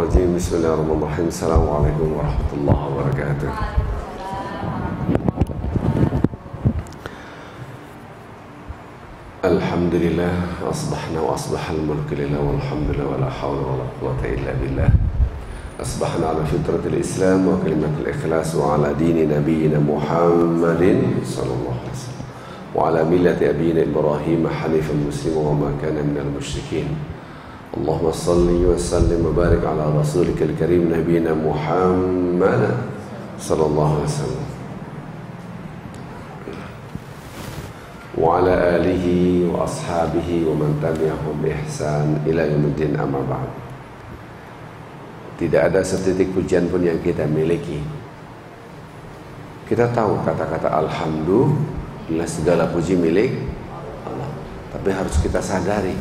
Rajim. Bismillahirrahmanirrahim. Assalamualaikum warahmatullahi wabarakatuh. Alhamdulillah, asbahna wa asbahal mulku lillah walhamdulillah wa la hawla wa la quwwata illa billah. Asbahna ala fitratil Islam wa kalimatul ikhlas wa ala dini nabiyyina Muhammadin sallallahu alaihi wasallam wa ala millati abina Ibrahim hanifan musliman wa ma kana minal musyrikin. Allahumma salli wa sallim wa barik ala rasulika al-karim nabiyyina Muhammad sallallahu alaihi wasallam wa ala alihi wa ashabihi wa man tabi'ahum bi ihsan ila yaumiddin, amma ba'd. Tidak ada setitik pujian pun yang kita miliki. Kita tahu kata-kata alhamdulillah, segala puji milik Allah. Tapi harus kita sadari,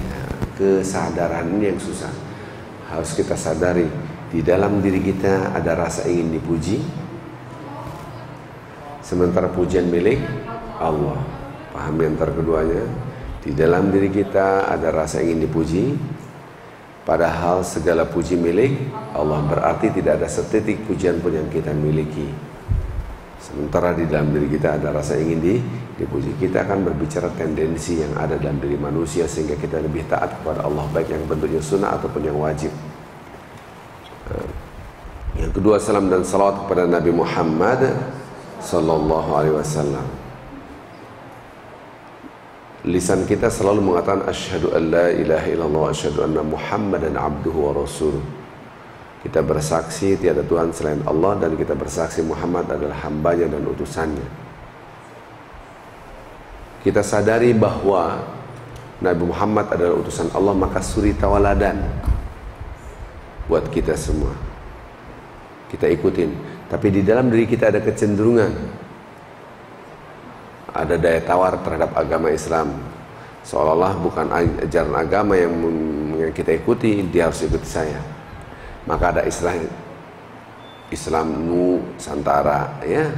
kesadaran ini yang susah. Harus kita sadari di dalam diri kita ada rasa ingin dipuji, sementara pujian milik Allah. Pahami antara keduanya. Di dalam diri kita ada rasa ingin dipuji, padahal segala puji milik Allah. Berarti tidak ada setitik pujian pun yang kita miliki. Sementara di dalam diri kita ada rasa ingin dipuji. Kita akan berbicara tendensi yang ada dalam diri manusia sehingga kita lebih taat kepada Allah, baik yang bentuknya sunnah ataupun yang wajib. Yang kedua, salam dan salawat kepada Nabi Muhammad sallallahu alaihi wasallam. Lisan kita selalu mengatakan asyhadu an la ilaha illallah wa asyhadu anna Muhammadan abduhu wa rasuluh. Kita bersaksi tiada Tuhan selain Allah dan kita bersaksi Muhammad adalah hambanya dan utusannya. Kita sadari bahwa Nabi Muhammad adalah utusan Allah, maka suri tauladan buat kita semua. Kita ikutin. Tapi di dalam diri kita ada kecenderungan, ada daya tawar terhadap agama Islam. Seolah-olah bukan ajaran agama yang kita ikuti, dia harus ikuti saya. Maka ada istilah Islam Nusantara, ya.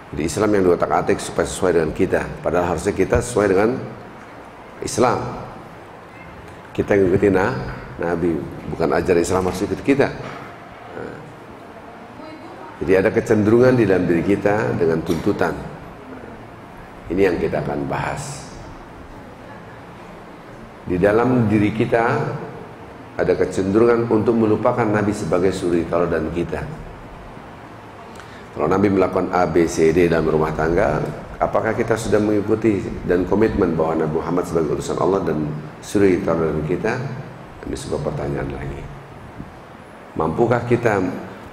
Jadi Islam yang diotak-atik supaya sesuai dengan kita. Padahal harusnya kita sesuai dengan Islam. Kita ngikutin Nabi, bukan ajaran Islam harus ikut kita. Jadi ada kecenderungan di dalam diri kita dengan tuntutan. Ini yang kita akan bahas. Di dalam diri kita ada kecenderungan untuk melupakan Nabi sebagai suri tauladan kita. Kalau Nabi melakukan A, B, C, D dalam rumah tangga, apakah kita sudah mengikuti dan komitmen bahwa Nabi Muhammad sebagai utusan Allah dan suri tauladan kita? Ini sebuah pertanyaan lagi. Mampukah kita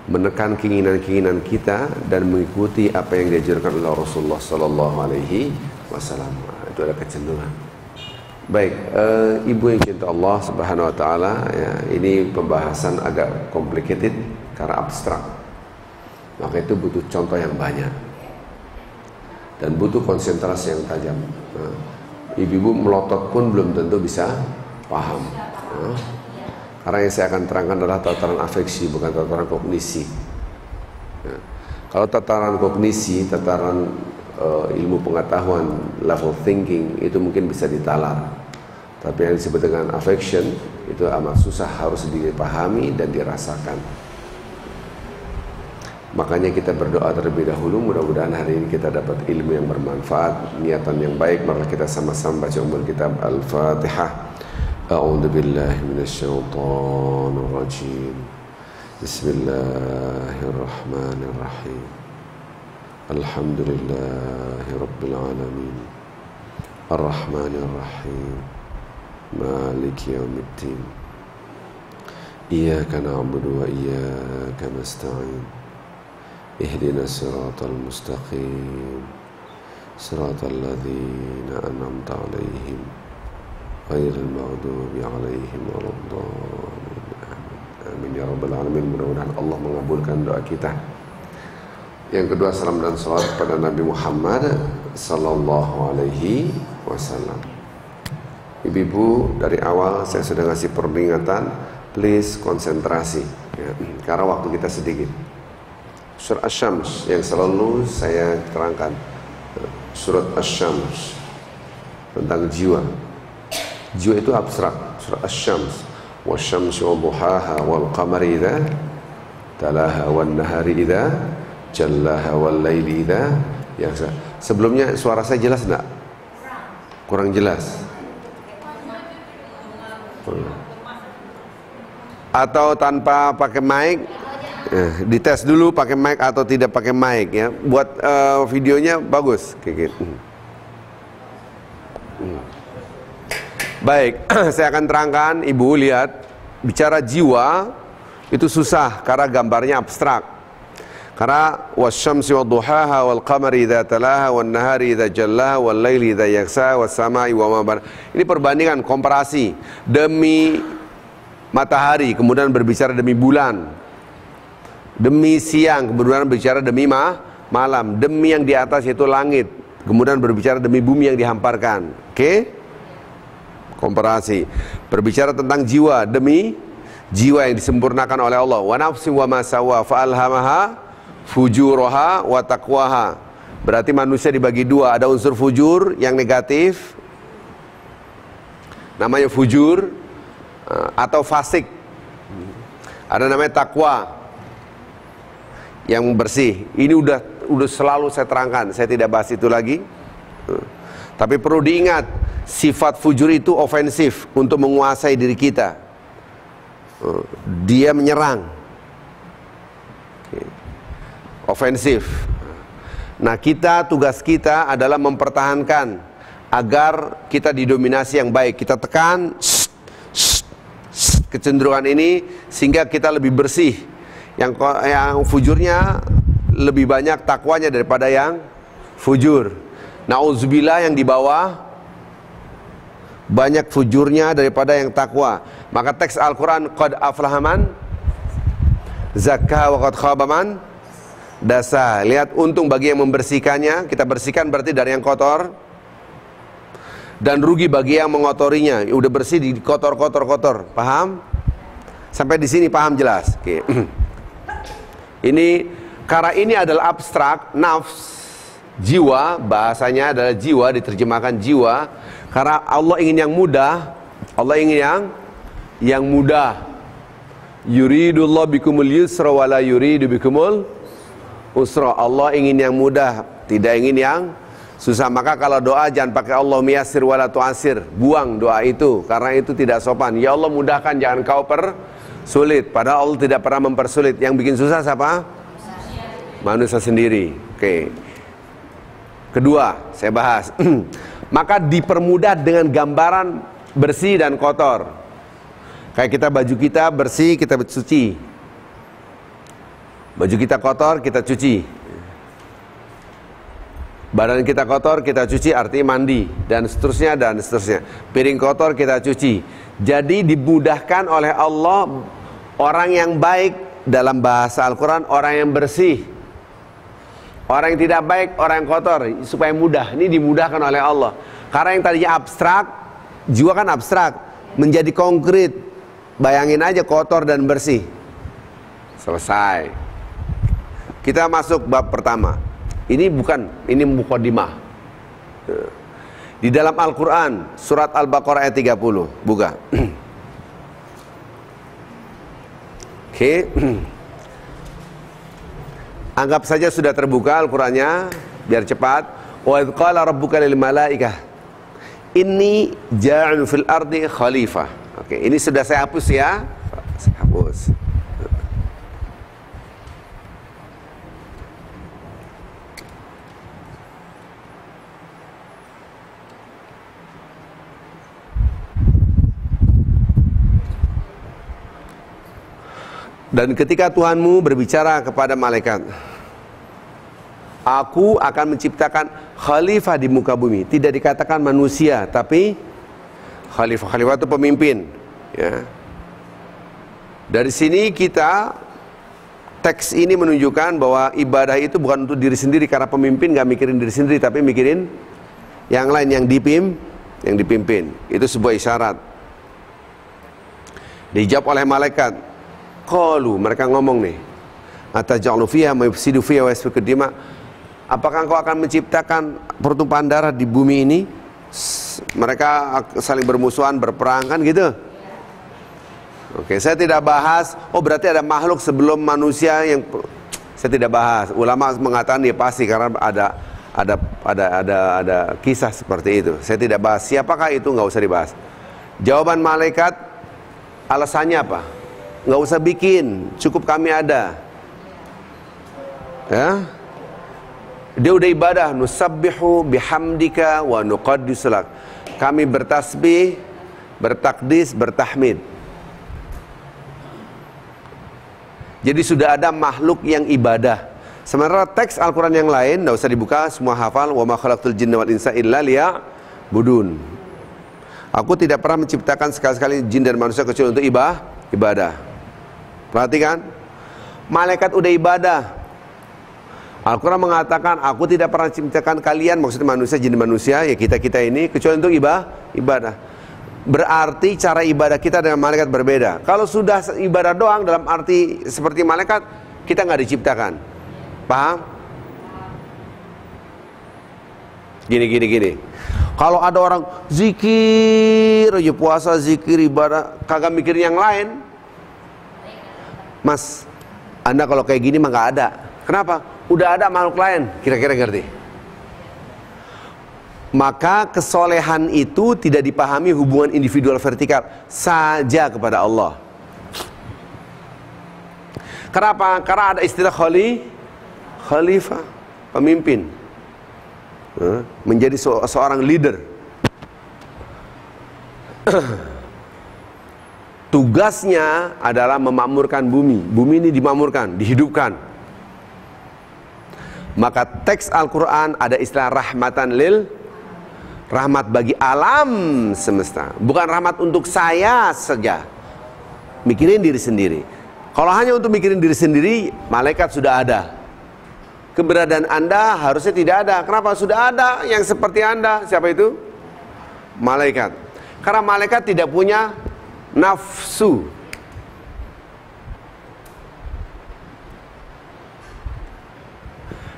menekan keinginan-keinginan kita dan mengikuti apa yang diajarkan oleh Rasulullah sallallahu alaihi wasallam? Itu ada kecenderungan. Baik, ibu yang cinta Allah subhanahu wa ta'ala, ya, ini pembahasan agak complicated karena abstrak. Maka itu butuh contoh yang banyak dan butuh konsentrasi yang tajam. Ibu-ibu melotot pun belum tentu bisa paham. Karena yang saya akan terangkan adalah tataran afeksi, bukan tataran kognisi. Kalau tataran kognisi, tataran ilmu pengetahuan, level thinking, itu mungkin bisa ditalar. Tapi yang disebut dengan affection, itu amat susah, harus dipahami dan dirasakan. Makanya kita berdoa terlebih dahulu, mudah-mudahan hari ini kita dapat ilmu yang bermanfaat, niatan yang baik. Maka kita sama-sama baca umul kitab Al-Fatihah. A'udzu billahi minasyaitonir rajim. Bismillahirrahmanirrahim. Alhamdulillahi rabbil alamin. Arrahmanir rahim. Maliki yaumiddin. Iyyaka na'budu wa iyyaka nasta'in. Ihdinas siratal mustaqim. Siratal ladzina an'amta 'alaihim ghairil maghdubi 'alaihim waladdallin. Amin ya rabbal alamin. Mudah-mudahan Allah mengabulkan doa kita. Yang kedua, salam dan salawat kepada Nabi Muhammad sallallahu alaihi wasallam. Ibu-ibu, dari awal saya sudah ngasih peringatan, please konsentrasi, ya, karena waktu kita sedikit. Surat Asy-Syams yang selalu saya terangkan, surat Asy-Syams tentang jiwa. Jiwa itu abstrak. Surat Asy-Syams, wasyamsi wadduhaha wal qamari idza talaha wan nahari idza jallaha wal laili idza yaghsha. Sebelumnya suara saya jelas enggak? Kurang jelas. Atau tanpa pakai mic? Dites dulu pakai mic atau tidak pakai mic ya. Buat videonya bagus kayak gitu. Baik, saya akan terangkan. Ibu lihat, bicara jiwa itu susah karena gambarnya abstrak. Karena wasyamsi wadduhaha wal qamari idza talaha wan nahari idza jallaha wal laili idza yaghsha was samai wa ma ban. Ini perbandingan, komparasi. Demi matahari kemudian berbicara demi bulan. Demi siang kemudian berbicara demi malam. Demi yang di atas yaitu langit kemudian berbicara demi bumi yang dihamparkan. Oke? Komparasi. Berbicara tentang jiwa, demi jiwa yang disempurnakan oleh Allah. Wa nafsi wa ma sawa fa alhamaha fujuraha wa taqwaha. Berarti manusia dibagi dua, ada unsur fujur yang negatif namanya fujur atau fasik. Ada namanya takwa yang bersih. Ini udah selalu saya terangkan, saya tidak bahas itu lagi. Tapi perlu diingat, sifat fujur itu ofensif untuk menguasai diri kita. Dia menyerang, ofensif. Nah, tugas kita adalah mempertahankan agar kita didominasi yang baik. Kita tekan kecenderungan ini sehingga kita lebih bersih. Yang fujurnya lebih banyak takwanya daripada yang fujur. Nauzubillah yang di bawah banyak fujurnya daripada yang takwa. Maka teks Al-Quran, qad aflaha man zakkaha wa qad khaba man dasa. Lihat, untung bagi yang membersihkannya. Kita bersihkan berarti dari yang kotor, dan rugi bagi yang mengotorinya. Udah bersih di kotor. Paham? Sampai di sini paham jelas? Oke. Ini karena ini adalah abstrak, nafs, jiwa, bahasanya adalah jiwa, diterjemahkan jiwa. Karena Allah ingin yang mudah, Allah ingin yang mudah. Yuridullah bikumul yusra wala yuridu bikumul usra. Allah ingin yang mudah, tidak ingin yang susah. Maka kalau doa jangan pakai Allah miyasir wala tu'asir. Buang doa itu, karena itu tidak sopan. Ya Allah mudahkan, jangan kau persulit. Padahal Allah tidak pernah mempersulit. Yang bikin susah siapa? Manusia sendiri. Oke. Kedua, saya bahas. Maka dipermudah dengan gambaran bersih dan kotor. Kayak kita, baju kita bersih, kita cuci. Baju kita kotor, kita cuci. Badan kita kotor, kita cuci, artinya mandi. Dan seterusnya, dan seterusnya. Piring kotor, kita cuci. Jadi dimudahkan oleh Allah. Orang yang baik dalam bahasa Al-Quran, orang yang bersih. Orang yang tidak baik, orang yang kotor, supaya mudah. Ini dimudahkan oleh Allah. Karena yang tadinya abstrak, jiwa kan abstrak, menjadi konkret. Bayangin aja kotor dan bersih. Selesai. Kita masuk bab pertama. Ini mukadimah. Di dalam Al-Quran, surat Al-Baqarah ayat 30. Buka. Oke. Anggap saja sudah terbuka Al-Qurannya, biar cepat. Wa idh qala rabbuka lil malaikah inni ja'ilun fil ardi khalifah. Oke, ini sudah saya hapus ya. Saya hapus. Dan ketika Tuhanmu berbicara kepada malaikat, aku akan menciptakan khalifah di muka bumi. Tidak dikatakan manusia, tapi khalifah. Khalifah itu pemimpin, ya. Dari sini teks ini menunjukkan bahwa ibadah itu bukan untuk diri sendiri. Karena pemimpin gak mikirin diri sendiri, tapi mikirin yang lain, yang dipimpin. Itu sebuah isyarat. Dijawab oleh malaikat. Qalu, mereka ngomong nih, ataj'alu fiha ma yufsidu fiha wa yasfiku dima. Apakah engkau akan menciptakan pertumpahan darah di bumi ini? Mereka saling bermusuhan, berperang kan gitu. Oke, saya tidak bahas. Oh, berarti ada makhluk sebelum manusia yang saya tidak bahas. Ulama mengatakan dia pasti karena ada kisah seperti itu. Saya tidak bahas. Siapakah itu, nggak usah dibahas. Jawaban malaikat, alasannya apa? Nggak usah bikin, cukup kami ada. Ya, dia udah ibadah. Nusabbihu bihamdika wa nuqaddisu lak. Kami bertasbih, bertakdis, bertahmid. Jadi sudah ada makhluk yang ibadah. Sementara teks Al-Quran yang lain tidak usah dibuka, semua hafal. Wa ma khalaqtul jinna wal insa illa liya'budun. Aku tidak pernah menciptakan sekali-sekali jin dan manusia kecuali untuk ibadah. Perhatikan, malaikat udah ibadah. Al-Quran mengatakan, aku tidak pernah menciptakan kalian, maksudnya manusia, jin dan manusia, ya kita ini kecuali untuk ibadah. Berarti cara ibadah kita dengan malaikat berbeda. Kalau sudah ibadah doang dalam arti seperti malaikat, kita nggak diciptakan. Paham? Gini. Kalau ada orang zikir aja, puasa, zikir, ibadah, kagak mikir yang lain, Mas, Anda kalau kayak gini mah nggak ada. Kenapa? Udah ada makhluk lain. Kira-kira ngerti? Maka kesolehan itu tidak dipahami hubungan individual vertikal saja kepada Allah. Kenapa? Karena ada istilah khalifah, pemimpin, menjadi seorang leader. Tugasnya adalah memakmurkan bumi. Bumi ini dimakmurkan, dihidupkan. Maka teks Al-Quran ada istilah rahmatan rahmat bagi alam semesta. Bukan rahmat untuk saya saja. Mikirin diri sendiri. Kalau hanya untuk mikirin diri sendiri, malaikat sudah ada. Keberadaan Anda harusnya tidak ada. Kenapa? Sudah ada yang seperti Anda. Siapa itu? Malaikat. Karena malaikat tidak punya nafsu.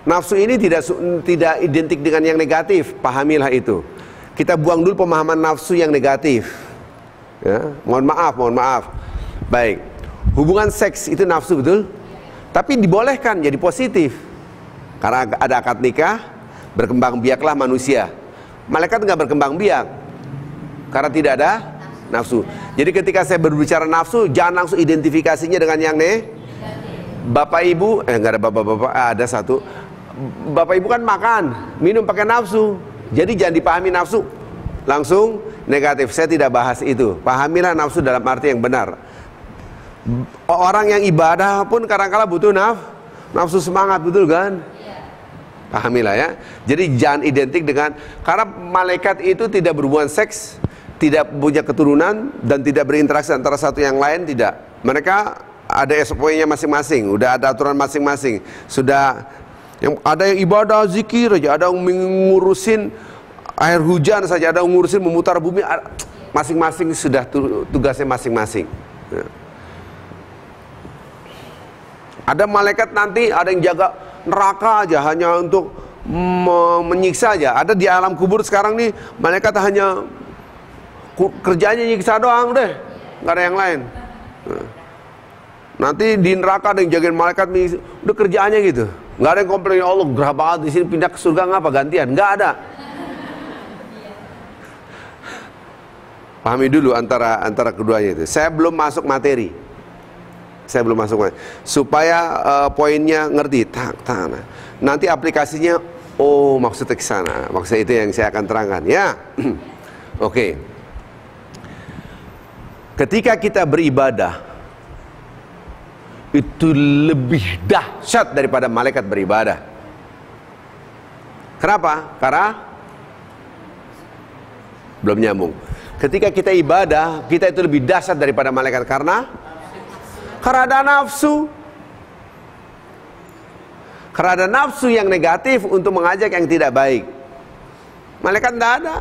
Nafsu ini tidak identik dengan yang negatif. Pahamilah itu. Kita buang dulu pemahaman nafsu yang negatif. Ya, mohon maaf. Baik. Hubungan seks itu nafsu, betul? Tapi dibolehkan jadi positif. Karena ada akad nikah, berkembang biaklah manusia. Malaikat nggak berkembang biak karena tidak ada nafsu. Jadi ketika saya berbicara nafsu, jangan langsung identifikasinya dengan yang Bapak Ibu, nggak ada bapak-bapak, ada satu. Bapak Ibu kan makan, minum pakai nafsu. Jadi jangan dipahami nafsu langsung negatif. Saya tidak bahas itu. Pahamilah nafsu dalam arti yang benar. Orang yang ibadah pun kadang-kala butuh nafsu semangat, betul kan? Pahamilah ya. Jadi jangan identik dengan, karena malaikat itu tidak berhubungan seks, tidak punya keturunan, dan tidak berinteraksi antara satu yang lain, tidak. Mereka ada SOP-nya masing-masing, udah ada aturan masing-masing. Sudah ada yang ibadah zikir aja, ada yang ngurusin air hujan saja, ada yang ngurusin memutar bumi. Masing-masing sudah tugasnya masing-masing. Ada malaikat nanti, ada yang jaga neraka aja, hanya untuk menyiksa aja. Ada di alam kubur sekarang nih, malaikat hanya kerjanya nyiksa doang deh, nggak ada yang lain. Nanti di neraka ada yang jagain malaikat, udah kerjaannya gitu. Nggak ada yang komplain, ya Allah gerah banget di sini, pindah ke surga ngapa gantian? Nggak ada. Pahami dulu antara keduanya itu. Saya belum masuk materi. Supaya poinnya ngerti. Nanti aplikasinya, oh maksudnya ke sana. Maksudnya itu yang saya akan terangkan ya. Oke. Ketika kita beribadah, itu lebih dahsyat daripada malaikat beribadah. Kenapa? Karena belum nyambung. Ketika kita ibadah, kita itu lebih dahsyat daripada malaikat karena ada nafsu. Karena ada nafsu yang negatif untuk mengajak yang tidak baik. Malaikat tidak ada.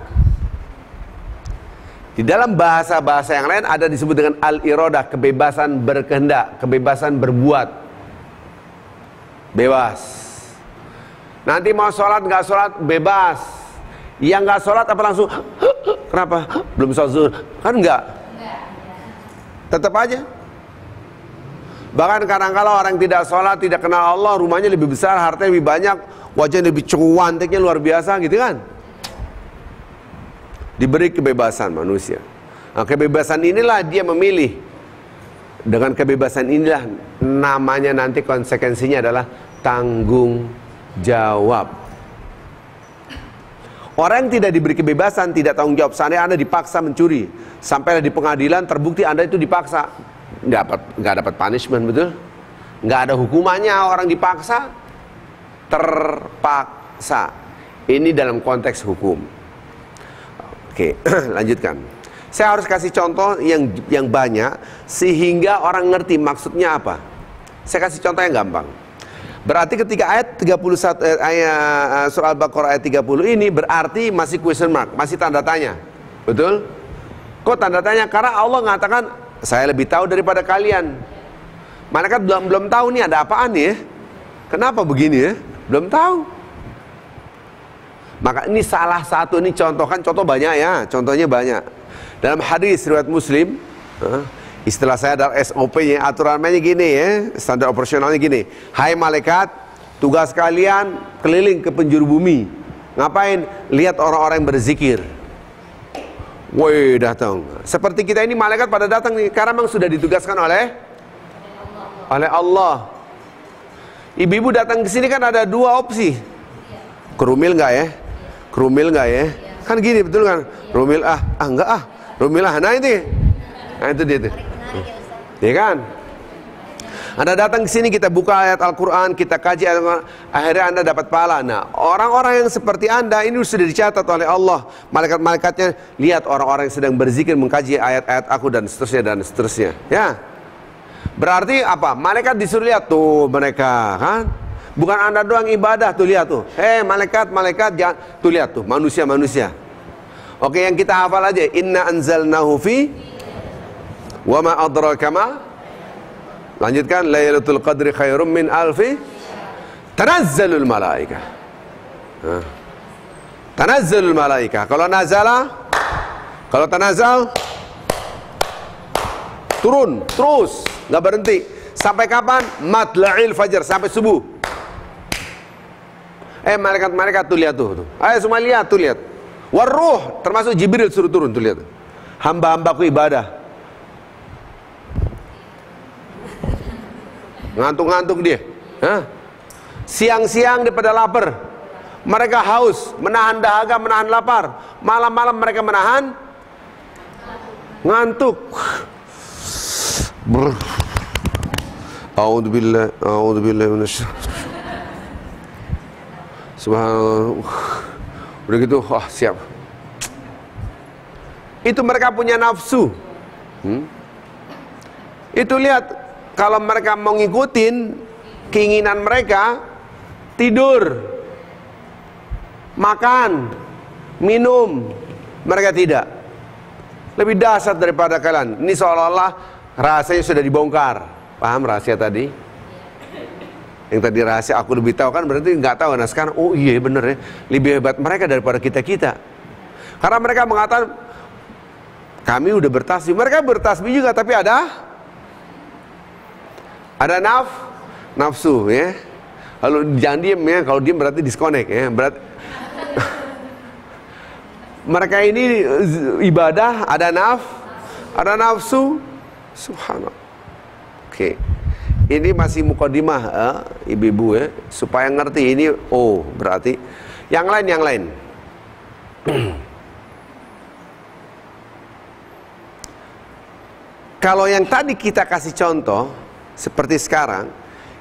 Di dalam bahasa-bahasa yang lain ada disebut dengan al-iradah, kebebasan berkehendak, kebebasan berbuat. Bebas. Nanti mau sholat, nggak sholat, bebas. Yang nggak sholat apa langsung, kenapa? Belum sholat zuhur. Kan enggak. Tetap aja. Bahkan kadang-kala orang tidak sholat, tidak kenal Allah, rumahnya lebih besar, hartanya lebih banyak, wajahnya lebih cantiknya luar biasa gitu kan. Diberi kebebasan manusia. Nah, kebebasan inilah dia memilih. Dengan kebebasan inilah namanya nanti konsekuensinya adalah tanggung jawab. Orang yang tidak diberi kebebasan tidak tanggung jawab. Seandainya Anda dipaksa mencuri, sampai di pengadilan terbukti Anda itu dipaksa, nggak dapat punishment, betul? Nggak ada hukumannya orang dipaksa, terpaksa. Ini dalam konteks hukum. Oke, lanjutkan. Saya harus kasih contoh yang banyak sehingga orang ngerti maksudnya apa. Saya kasih contoh yang gampang. Berarti ketika ayat 31 ayat surah Al-Baqarah ayat 30 ini berarti masih question mark, masih tanda tanya. Betul? Kok tanda tanya? Karena Allah mengatakan saya lebih tahu daripada kalian. Malaikat belum tahu nih ada apaan nih ya. Kenapa begini ya? Belum tahu. Maka ini salah satu, ini contoh, kan contoh banyak ya, contohnya banyak. Dalam hadis riwayat Muslim, istilah saya adalah SOP-nya, aturannya gini ya, standar operasionalnya gini. Hai malaikat, tugas kalian keliling ke penjuru bumi. Ngapain? Lihat orang-orang yang berzikir. Woi, datang. Seperti kita ini malaikat pada datang nih, karena memang sudah ditugaskan oleh Allah. Ibu-ibu datang ke sini kan ada dua opsi. Kerumil nggak ya? Kerumil nggak ya? Kan gini betul kan? Rumil enggak Rumil nah itu. Nah itu dia tuh. Ya kan? Anda datang ke sini, kita buka ayat Al-Quran, kita kaji ayat Al-Quran, akhirnya Anda dapat pahala. Nah, orang-orang yang seperti Anda ini sudah dicatat oleh Allah. Malaikat-malaikatnya lihat orang-orang yang sedang berzikir, mengkaji ayat-ayat aku dan seterusnya. Ya. Berarti apa? Malaikat disuruh lihat tuh mereka, kan? Bukan Anda doang ibadah tuh, lihat tuh. Malaikat, jangan tuh lihat tuh, manusia. Oke, yang kita hafal aja, inna anzalnahu fi wa ma adraka ma. Lanjutkan, Lailatul Qadri khairum min alfi tanazzalul malaikah. Tanazzalul malaikah. Kalau nazala, kalau tanazal turun terus, nggak berhenti. Sampai kapan? Matla'il fajar, sampai subuh. Malaikat-malaikat tuh lihat tuh. Ayo semua lihat tuh, lihat. Waruh, termasuk Jibril suruh turun tuh, lihat. Hamba-hambaku ibadah. Ngantuk-ngantuk dia. Siang-siang dia pada lapar. Mereka haus, menahan dahaga, menahan lapar. Malam-malam mereka menahan ngantuk. A'udzubillah minasyaitonir. Subhanallah. Udah gitu, siap. Itu mereka punya nafsu. Itu lihat, kalau mereka mau ngikutin keinginan mereka, tidur, makan, minum, mereka tidak. Lebih dahsyat daripada kalian. Ini seolah-olah rahasianya sudah dibongkar. Paham rahasia tadi? Yang tadi rahasia aku lebih tahu, kan berarti nggak tahu. Nah sekarang, oh iya bener ya, lebih hebat mereka daripada kita. Karena mereka mengatakan kami udah bertasbih. Mereka bertasbih juga, tapi ada nafsu ya. Kalau jangan diem ya, kalau diem berarti disconnect ya. Berarti mereka ini ibadah ada nafsu. Subhanallah. Oke. Ini masih mukadimah ibu-ibu ya, supaya ngerti ini. Oh berarti yang lain. Kalau yang tadi kita kasih contoh seperti sekarang,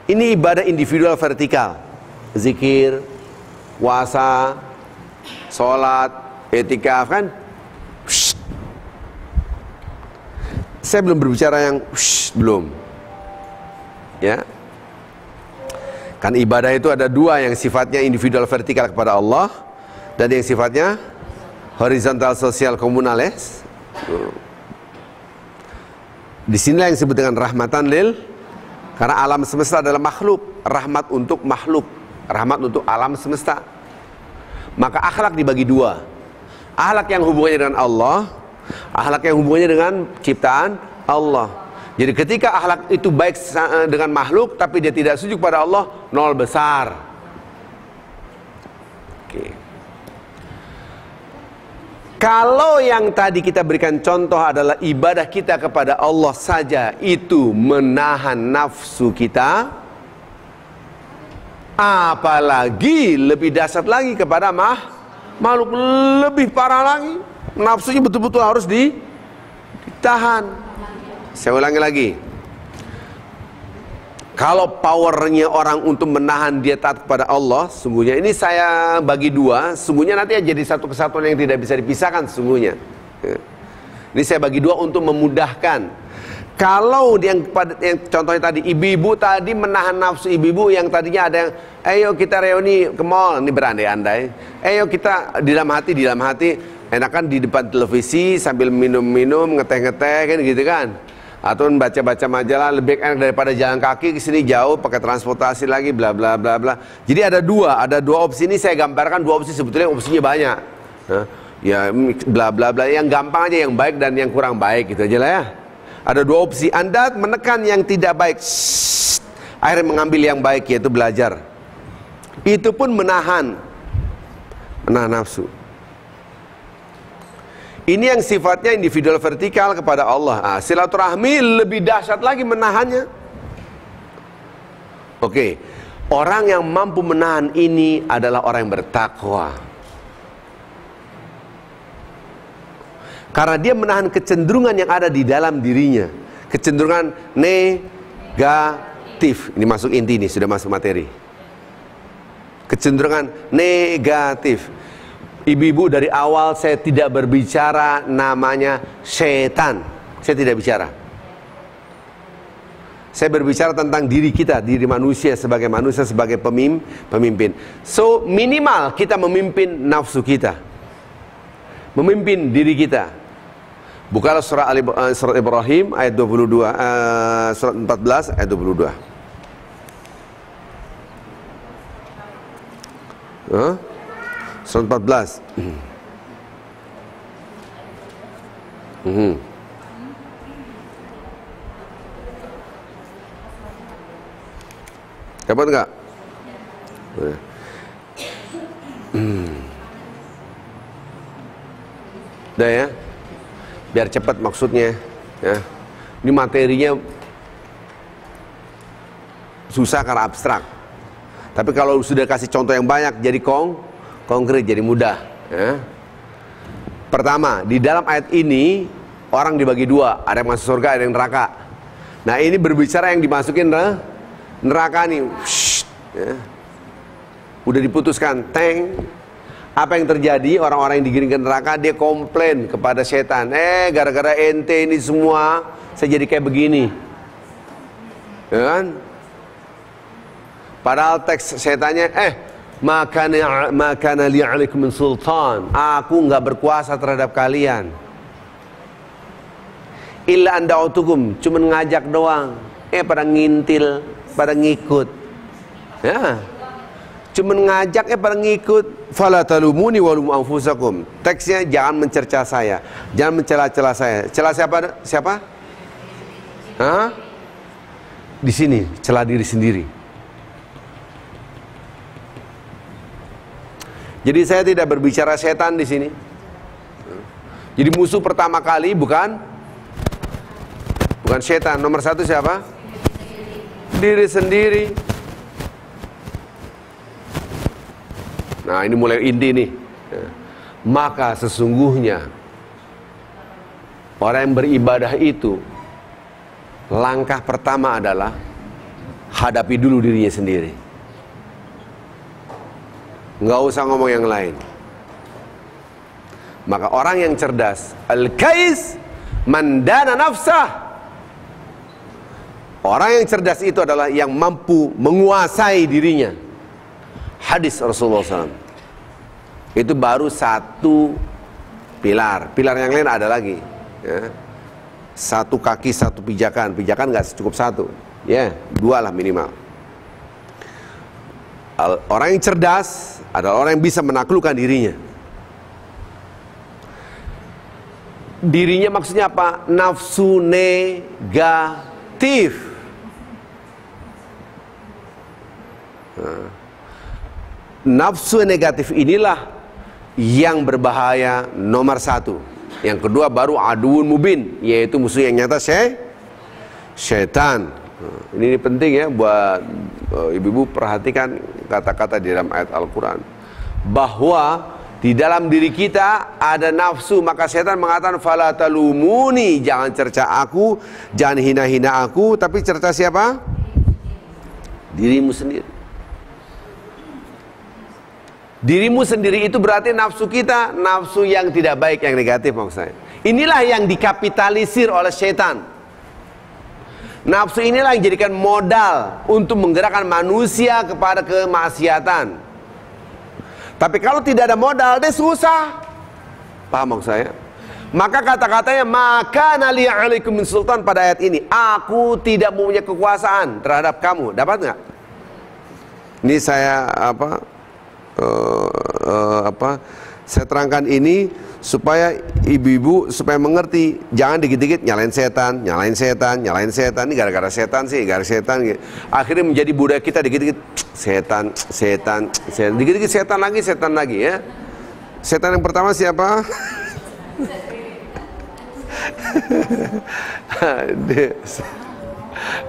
ini ibadah individual vertikal, zikir, puasa, sholat, etikaf kan. Saya belum berbicara yang belum. Ya, kan ibadah itu ada dua, yang sifatnya individual vertikal kepada Allah dan yang sifatnya horizontal sosial komunal ya. Di sinilah yang disebut dengan rahmatan lil, karena alam semesta adalah makhluk, rahmat untuk makhluk, rahmat untuk alam semesta. Maka akhlak dibagi dua, akhlak yang hubungannya dengan Allah, akhlak yang hubungannya dengan ciptaan Allah. Jadi ketika akhlak itu baik dengan makhluk tapi dia tidak sujud pada Allah, nol besar. Oke. Kalau yang tadi kita berikan contoh adalah ibadah kita kepada Allah saja itu menahan nafsu kita, apalagi lebih dahsyat lagi kepada makhluk, lebih parah lagi. Nafsunya betul-betul harus ditahan. Saya ulangi lagi. Kalau powernya orang untuk menahan dia taat kepada Allah, sungguhnya ini saya bagi dua, sungguhnya nanti jadi satu kesatuan yang tidak bisa dipisahkan sungguhnya. Ini saya bagi dua untuk memudahkan. Kalau yang contohnya tadi, ibu-ibu tadi menahan nafsu ibu-ibu yang tadinya ada yang, ayo kita reuni ke mall, ini berandai-andai. Ayo kita di dalam hati, enakan di depan televisi sambil minum-minum, ngeteh-ngeteh kan gitu kan. Atau baca-baca majalah, lebih enak daripada jalan kaki ke sini jauh pakai transportasi lagi bla bla bla bla. Jadi ada dua opsi ini saya gambarkan dua opsi, sebetulnya opsinya banyak. Ya bla bla bla, yang gampang aja yang baik dan yang kurang baik gitu aja lah ya. Ada dua opsi, Anda menekan yang tidak baik, akhirnya mengambil yang baik yaitu belajar. Itu pun menahan nafsu. Ini yang sifatnya individual vertikal kepada Allah. Silaturahmi lebih dahsyat lagi menahannya. Oke, orang yang mampu menahan ini adalah orang yang bertakwa. Karena dia menahan kecenderungan yang ada di dalam dirinya. Kecenderungan negatif. Ini masuk inti nih, sudah masuk materi. Kecenderungan negatif. Ibu-ibu, dari awal saya tidak berbicara namanya setan. Saya tidak bicara. Saya berbicara tentang diri kita, diri manusia, sebagai pemimpin. So minimal kita memimpin nafsu kita, memimpin diri kita. Bukalah surat Ibrahim ayat 22, surat 14 ayat 22. Surat 14. Dapat enggak? Udah ya? Biar cepat maksudnya ya. Ini materinya susah karena abstrak. Tapi kalau sudah kasih contoh yang banyak jadi konkret, jadi mudah ya. Pertama, di dalam ayat ini orang dibagi dua, ada yang masuk surga, ada yang neraka. Nah ini berbicara yang dimasukin neraka nih. Ya. Udah diputuskan, apa yang terjadi? Orang-orang yang digiring ke neraka, dia komplain kepada setan, gara-gara ente ini semua saya jadi kayak begini ya kan? Padahal teks setannya Makana li'alikum min sultan. Aku nggak berkuasa terhadap kalian. Illa anda'utukum, cuma ngajak doang. Pada ngintil, pada ngikut. Ya. Cuma ngajak pada ngikut. Fala talumuni walum anfusakum. Teksnya jangan mencerca saya, jangan mencela-cela saya. Cela siapa? Di sini cela diri sendiri. Jadi saya tidak berbicara setan di sini. Jadi musuh pertama kali bukan setan. Nomor satu siapa? Diri sendiri. Nah ini mulai inti nih. Maka sesungguhnya orang yang beribadah itu, langkah pertama adalah hadapi dulu dirinya sendiri. Nggak usah ngomong yang lain. Maka orang yang cerdas, al-kais mandana nafsah. Orang yang cerdas itu adalah yang mampu menguasai dirinya. Hadis Rasulullah SAW. Itu baru satu pilar. Pilar yang lain ada lagi ya. Satu kaki, satu pijakan. Pijakan nggak cukup satu ya, dua lah minimal. Orang yang cerdas adalah orang yang bisa menaklukkan dirinya. Dirinya maksudnya apa? Nafsu negatif. Nafsu negatif inilah yang berbahaya nomor satu. Yang kedua baru aduun mubin, yaitu musuh yang nyata syaitan. Ini penting ya buat ibu-ibu, perhatikan kata-kata di dalam ayat Al-Quran, bahwa di dalam diri kita ada nafsu, maka setan mengatakan fala talumuni, jangan cerca aku, jangan hina-hina aku, tapi cerca siapa? Dirimu sendiri. Dirimu sendiri itu berarti nafsu kita, nafsu yang tidak baik, yang negatif maksudnya. Inilah yang dikapitalisir oleh setan. Nafsu inilah yang dijadikan modal untuk menggerakkan manusia kepada kemaksiatan. Tapi kalau tidak ada modal, dia susah. Paham maksud saya? Maka kata-katanya maka nali alaikum min sultan pada ayat ini, aku tidak mempunyai kekuasaan terhadap kamu. Dapat nggak? Ini saya saya terangkan ini supaya ibu-ibu supaya mengerti, jangan dikit-dikit nyalain setan. Ini gara-gara setan sih, akhirnya menjadi budaya kita, dikit-dikit setan, dikit-dikit setan lagi ya. Setan yang pertama siapa?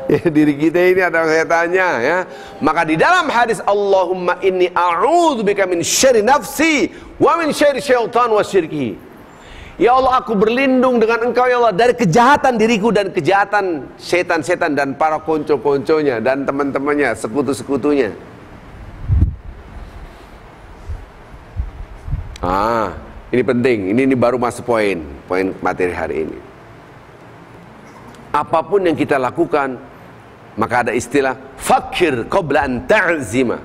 Ya, diri kita ini ada setannya ya. Maka di dalam hadis Allahumma inni a'udzubika min syarri nafsi wa min syarri syaitan wa syirkihi. Ya Allah, aku berlindung dengan Engkau ya Allah dari kejahatan diriku dan kejahatan setan-setan dan para konco-konconya dan teman-temannya, sekutu-sekutunya. Ini penting. Ini baru masuk poin materi hari ini. Apapun yang kita lakukan, maka ada istilah fakir qabla an ta'zima.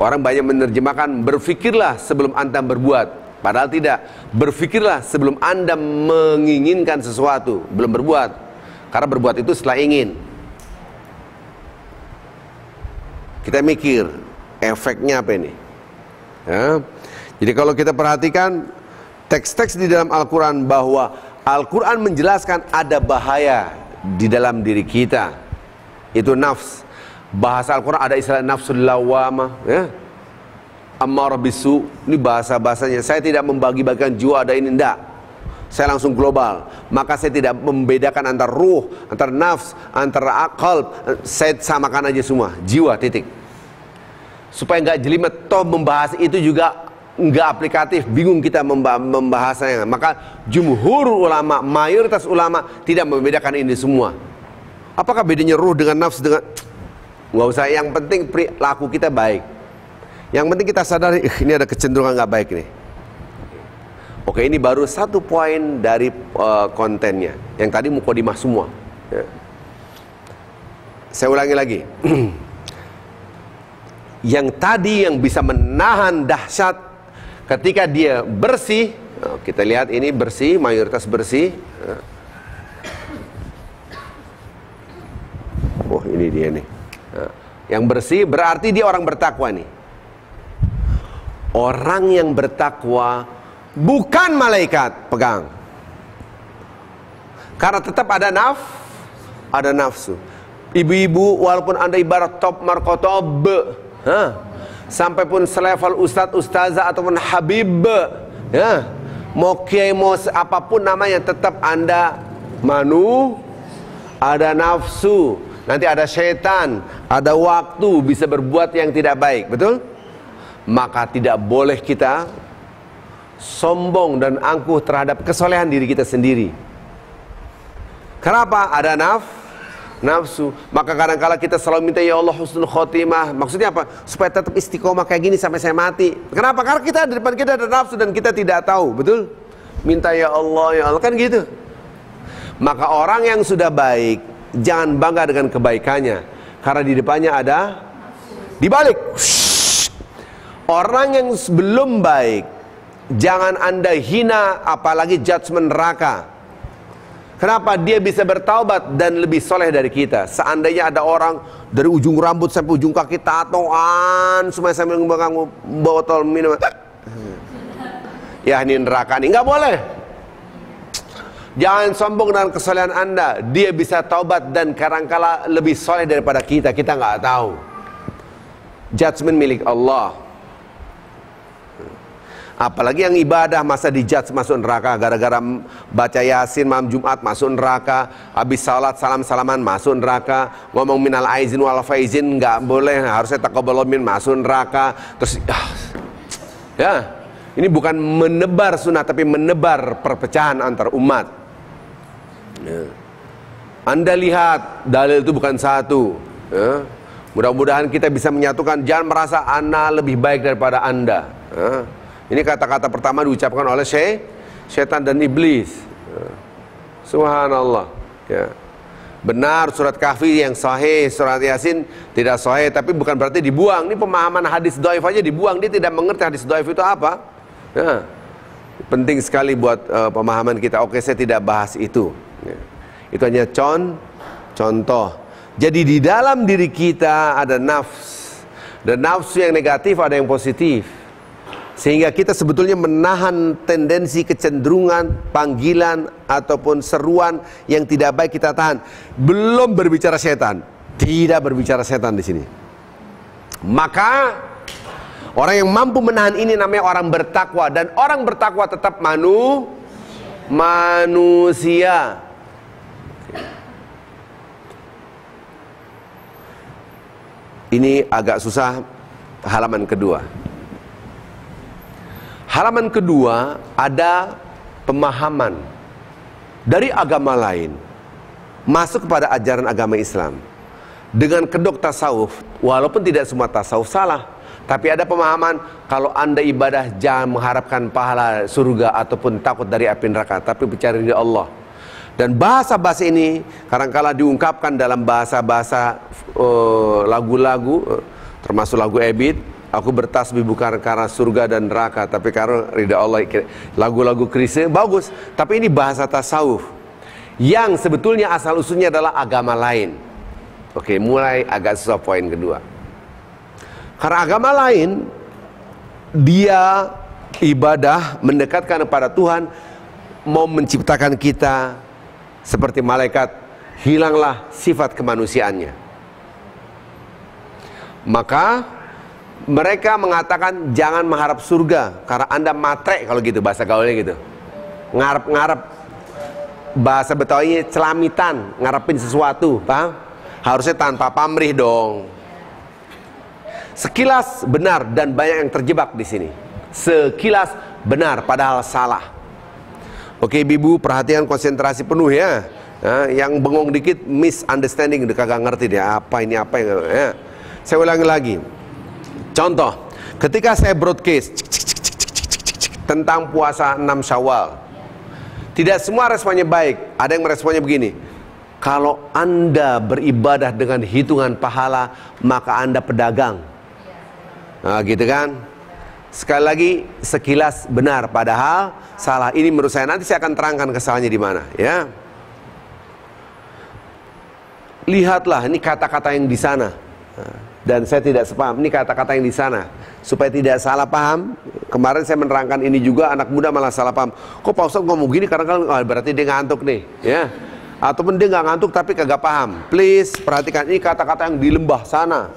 Orang banyak menerjemahkan berfikirlah sebelum Anda berbuat. Padahal tidak. Berfikirlah sebelum Anda menginginkan sesuatu, belum berbuat. Karena berbuat itu setelah ingin. Kita mikir efeknya apa ini ya. Jadi kalau kita perhatikan teks-teks di dalam Al-Quran, bahwa Al-Quran menjelaskan ada bahaya di dalam diri kita, itu nafs. Bahasa Al-Quran ada istilah nafsul lawamah ya, ammarah bisu. Ini bahasa-bahasanya. Saya tidak membagi-bagikan jiwa ada ini, enggak. Saya langsung global. Maka saya tidak membedakan antara ruh, antara nafs, antara akal. Saya samakan aja semua, jiwa, titik. Supaya enggak jelimet. Toh membahas itu juga enggak aplikatif, bingung kita membahasnya. Maka jumhur ulama, mayoritas ulama tidak membedakan ini semua. Apakah bedanya ruh dengan nafs dengan, nggak usah. Yang penting laku kita baik. Yang penting kita sadari ini ada kecenderungan nggak baik nih. Oke, ini baru satu poin dari kontennya. Yang tadi mukodimah semua ya. Saya ulangi lagi. Yang tadi yang bisa menahan dahsyat ketika dia bersih, kita lihat ini bersih, mayoritas bersih. Oh, ini dia nih. Yang bersih berarti dia orang bertakwa nih. Orang yang bertakwa bukan malaikat, pegang. Karena tetap ada nafsu. Ibu-ibu, walaupun Anda ibarat top markotob, sampai pun selevel ustadz, ustazah ataupun habib ya, mau kiai, mau apapun namanya, tetap Anda ada nafsu. Nanti ada syaitan, ada waktu bisa berbuat yang tidak baik, betul? Maka tidak boleh kita sombong dan angkuh terhadap kesolehan diri kita sendiri. Kenapa? Ada nafsu. Maka kadang-kala kita selalu minta ya Allah husnul khotimah. Maksudnya apa? Supaya tetap istiqomah kayak gini sampai saya mati. Kenapa? Karena kita di depan kita ada nafsu dan kita tidak tahu, betul? Minta ya Allah kan gitu. Maka orang yang sudah baik jangan bangga dengan kebaikannya, karena di depannya ada dibalik. Orang yang belum baik jangan Anda hina, apalagi judgment neraka. Kenapa? Dia bisa bertaubat dan lebih soleh dari kita. Seandainya ada orang dari ujung rambut sampai ujung kaki tatoan, semua sambil membawa botol minum, ya ini neraka nih, nggak boleh. Jangan sombong dengan kesalehan Anda. Dia bisa taubat dan kadangkala lebih soleh daripada kita. Kita nggak tahu. Judgment milik Allah. Apalagi yang ibadah masa dijudge masuk neraka gara-gara baca Yasin malam Jumat masuk neraka, habis salat salam-salaman masuk neraka, ngomong minal aizin wal faizin nggak boleh, harusnya taqabbalu min masuk neraka. Terus ya, ini bukan menebar sunnah tapi menebar perpecahan antar umat. Ya. Anda lihat dalil itu bukan satu. Ya. Mudah-mudahan kita bisa menyatukan. Jangan merasa ana lebih baik daripada Anda. Ya. Ini kata-kata pertama diucapkan oleh syaitan dan iblis. Subhanallah. Ya. Benar surat Kahfi yang sahih, surat Yasin tidak sahih, tapi bukan berarti dibuang. Ini pemahaman hadis dhaif aja dibuang. Dia tidak mengerti hadis dhaif itu apa. Ya. Penting sekali buat pemahaman kita. Oke, saya tidak bahas itu. Ya. Itu hanya contoh. Jadi di dalam diri kita ada nafs. Dan nafsu yang negatif ada yang positif. Sehingga kita sebetulnya menahan tendensi kecenderungan, panggilan ataupun seruan yang tidak baik kita tahan. Belum berbicara setan, tidak berbicara setan di sini. Maka orang yang mampu menahan ini namanya orang bertakwa, dan orang bertakwa tetap manusia. Ini agak susah halaman kedua. Halaman kedua ada pemahaman dari agama lain masuk kepada ajaran agama Islam dengan kedok tasawuf. Walaupun tidak semua tasawuf salah, tapi ada pemahaman kalau Anda ibadah jangan mengharapkan pahala surga ataupun takut dari api neraka, tapi bicara di Allah. Dan bahasa-bahasa ini kadang-kala diungkapkan dalam bahasa-bahasa lagu-lagu, termasuk lagu Ebit. Aku bertasbih bukan karena surga dan neraka, tapi karena ridha Allah. Lagu-lagu Kristen bagus, tapi ini bahasa tasawuf yang sebetulnya asal usulnya adalah agama lain. Oke, mulai agak susah poin kedua. Karena agama lain dia ibadah mendekatkan kepada Tuhan, mau menciptakan kita seperti malaikat, hilanglah sifat kemanusiaannya. Maka mereka mengatakan jangan mengharap surga karena Anda matre, kalau gitu bahasa gaulnya gitu. Ngarep-ngarep, bahasa Betawi celamitan, ngarepin sesuatu, paham? Harusnya tanpa pamrih dong. Sekilas benar dan banyak yang terjebak di sini. Sekilas benar padahal salah. Oke, Ibu perhatian, konsentrasi penuh ya. Yang bengong dikit misunderstanding, udah kagak ngerti dia apa ini apa yang ya. Saya ulangi lagi. Contoh, ketika saya broadcast tentang puasa 6 Syawal, tidak semua responnya baik. Ada yang meresponnya begini: kalau Anda beribadah dengan hitungan pahala, maka Anda pedagang. Nah, gitu kan? Sekali lagi, sekilas benar padahal salah. Ini menurut saya, nanti saya akan terangkan kesalahannya di mana, ya. Lihatlah, ini kata-kata yang di sana. Dan saya tidak sepaham, ini kata-kata yang di sana. Supaya tidak salah paham, kemarin saya menerangkan ini juga, anak muda malah salah paham. Kok Pak Ustadz ngomong gini, kadang-kadang berarti dia ngantuk nih, ya. Ataupun dia nggak ngantuk tapi kagak paham. Please perhatikan, ini kata-kata yang di lembah sana,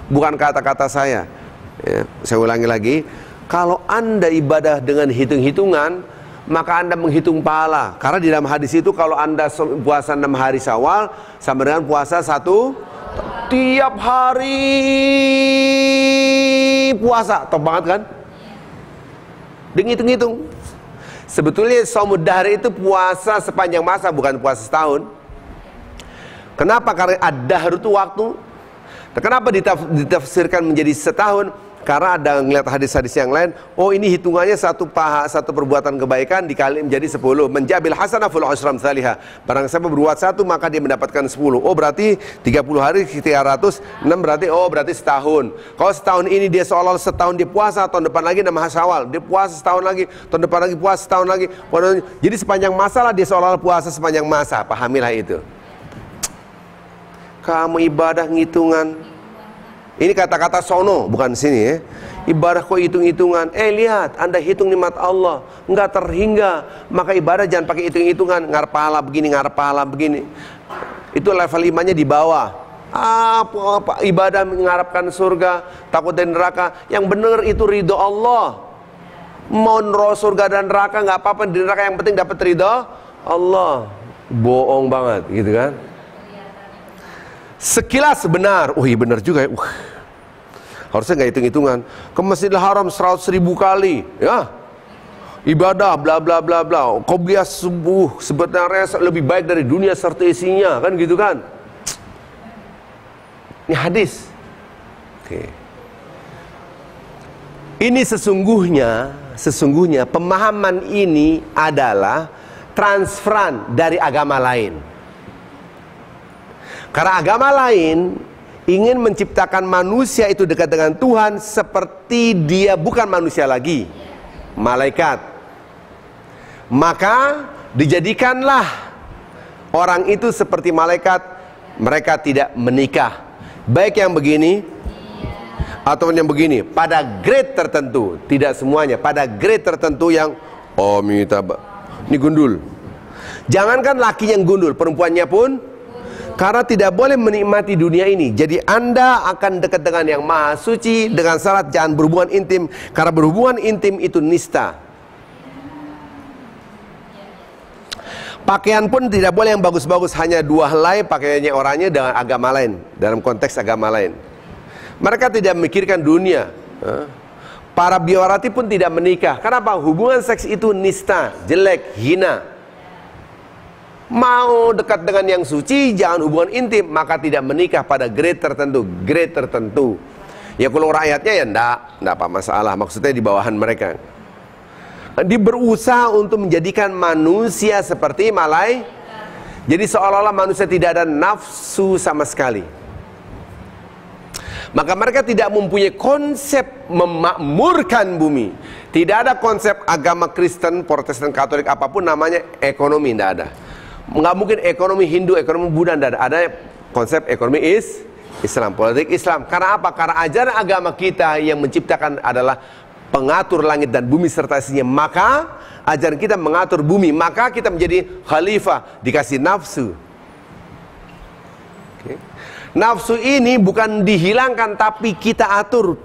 bukan kata-kata saya, ya. Saya ulangi lagi, kalau Anda ibadah dengan hitung-hitungan, maka Anda menghitung pahala. Karena di dalam hadis itu, kalau Anda puasa 6 hari Syawal sama dengan puasa tiap hari puasa. Top banget kan? Dihitung-hitung. Sebetulnya shaumud dahri itu puasa sepanjang masa, bukan puasa setahun. Kenapa? Karena ad-dahr itu waktu. Dan kenapa ditafsirkan menjadi setahun? Karena ada ngeliat hadis-hadis yang lain, oh ini hitungannya satu perbuatan kebaikan dikali menjadi 10. Menjabil hasanah ful ashram salihah. Barang siapa berbuat 1 maka dia mendapatkan 10. Oh berarti 30 hari 306 berarti setahun. Kalau setahun ini dia seolah-olah setahun dia puasa, tahun depan lagi 6 Syawal, dia puasa setahun lagi, tahun depan lagi puasa setahun lagi. Jadi sepanjang masa lah dia seolah-olah puasa sepanjang masa. Pahamilah itu. Kamu ibadah ngitungan. Ini kata-kata sono, bukan sini ya. Ibadah kok hitung-hitungan. Lihat, Anda hitung nikmat Allah, nggak terhingga. Maka ibadah jangan pakai hitung-hitungan. Ngarep pahala begini, ngarep pahala begini. Itu level imannya di bawah. Apa ibadah mengharapkan surga, takut dari neraka. Yang benar itu ridho Allah. Mau surga dan neraka nggak apa-apa di neraka, yang penting dapat ridho Allah. Bohong banget, gitu kan? Sekilas benar. Iya benar juga ya. Harusnya nggak hitung-hitungan. Ke Masjidil Haram 100.000 kali, ya. Ibadah bla bla bla bla. Qobliyah subuh sebenarnya lebih baik dari dunia serta isinya, kan gitu kan? Ini hadis. Oke. Ini sesungguhnya pemahaman ini adalah transferan dari agama lain. Karena agama lain ingin menciptakan manusia itu dekat dengan Tuhan seperti dia bukan manusia lagi, malaikat. Maka dijadikanlah orang itu seperti malaikat. Mereka tidak menikah, baik yang begini atau yang begini, pada grade tertentu. Tidak semuanya, pada grade tertentu yang ini gundul. Jangankan laki yang gundul, perempuannya pun. Karena tidak boleh menikmati dunia ini. Jadi Anda akan dekat dengan yang maha suci dengan syarat jangan berhubungan intim. Karena berhubungan intim itu nista. Pakaian pun tidak boleh yang bagus-bagus, hanya 2 helai pakaiannya orangnya dengan agama lain, dalam konteks agama lain. Mereka tidak memikirkan dunia. Para biawati pun tidak menikah. Kenapa? Hubungan seks itu nista, jelek, hina. Mau dekat dengan yang suci, jangan hubungan intim, maka tidak menikah pada grade tertentu. Ya kalau rakyatnya ya enggak apa masalah, maksudnya di bawahan mereka. Dia berusaha untuk menjadikan manusia seperti malaikat. Jadi seolah-olah manusia tidak ada nafsu sama sekali. Maka mereka tidak mempunyai konsep memakmurkan bumi. Tidak ada konsep agama Kristen, Protestan, Katolik, apapun namanya, ekonomi, tidak ada. Nggak mungkin ekonomi Hindu, ekonomi Buddha, tidak ada. Ada konsep ekonomi Islam, politik Islam. Karena apa? Karena ajaran agama kita yang menciptakan adalah pengatur langit dan bumi serta isinya. Maka ajaran kita mengatur bumi, maka kita menjadi khalifah, dikasih nafsu. Nafsu ini bukan dihilangkan, tapi kita atur.